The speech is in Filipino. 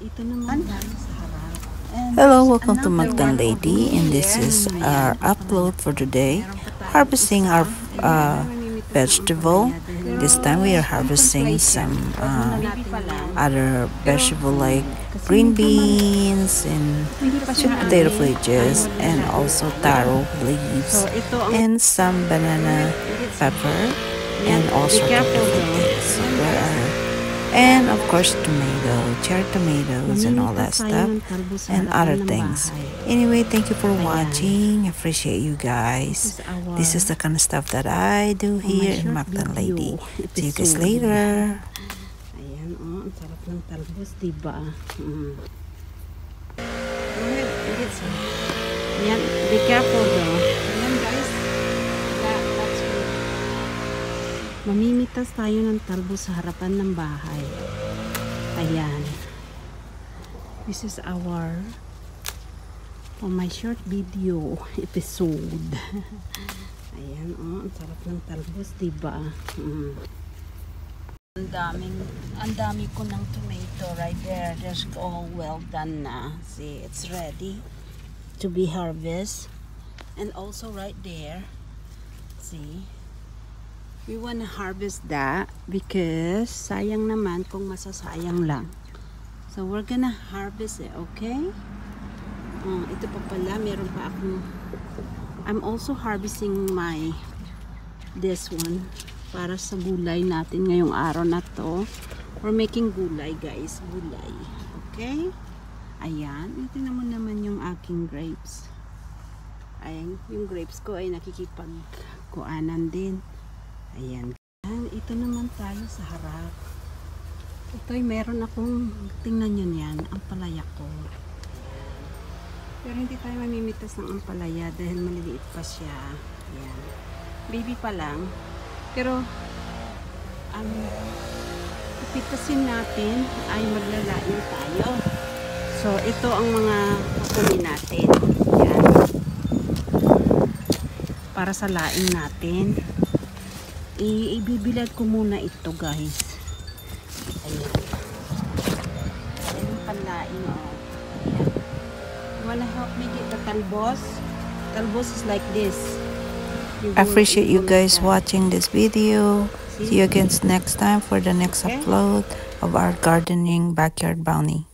ito naman sa harap. And Hello, there's welcome to another Magdan one Lady, over and this there. is our Ayan, upload for today. meron pa tayong Harvesting isa. our Ayan, mamimitas ng vegetable. ampalaya dahil This time we are open harvesting place yan. some Baby pa lang. other Pero, vegetable like kasi green minsan beans and hindi pa sweet siya potato ay flitches, and maglalayo also tayo. taro So, leaves, ito ang and some banana pepper, and all be sorts of careful different though. things. So there are, and of course tomato, cherry tomatoes, and all that Mamimitas tayo stuff, ng talbo sa and other harapan ng things. bahay. Anyway, thank you for Ayan. watching. Appreciate you guys. This is the kind of stuff that I do here in Magdan Lady. See you guys later. Ayan, oh, ang sarap ng talbos, diba? Go ahead, get some. Ayan, be careful though. Ayan guys, that's good. Mamimitas tayo ng talbos sa harapan ng bahay. Ayan. This is our for my short video episode. Ayan, oh, ang sarap ng talbos, diba? Ang dami ko ng tomato right there. There's all well done na. See, it's ready to be harvested. And also right there, see, we wanna harvest that because sayang naman kung masasayang lang. So we're gonna harvest it, okay? Ito pa pala, meron pa akong, I'm also harvesting this one para sa gulay natin ngayong araw na to. We're making gulay guys, gulay. Okay? Ayan, tingnan mo naman yung aking grapes. Ayan, yung grapes ko ay nakikipagkuanan din. Ayan. Ito naman tayo sa harap. Ito'y meron akong, tingnan nyo yan, ang palaya ko. Pero hindi tayo mamimitas ng ampalaya dahil maliliit pa siya. Ayan. Baby pa lang. Pero, ang ipitasin natin ay maglalayo tayo. So, ito ang mga kukunin natin. Ayan. Para sa laing natin. Ibibilad ko muna ito guys. Ayan. Ayan yung panlaing. Oh. Ayan. You wanna help me get the talbos? Talbos is like this. I appreciate you guys watching this video. See you again next time for the next upload of our gardening backyard bounty.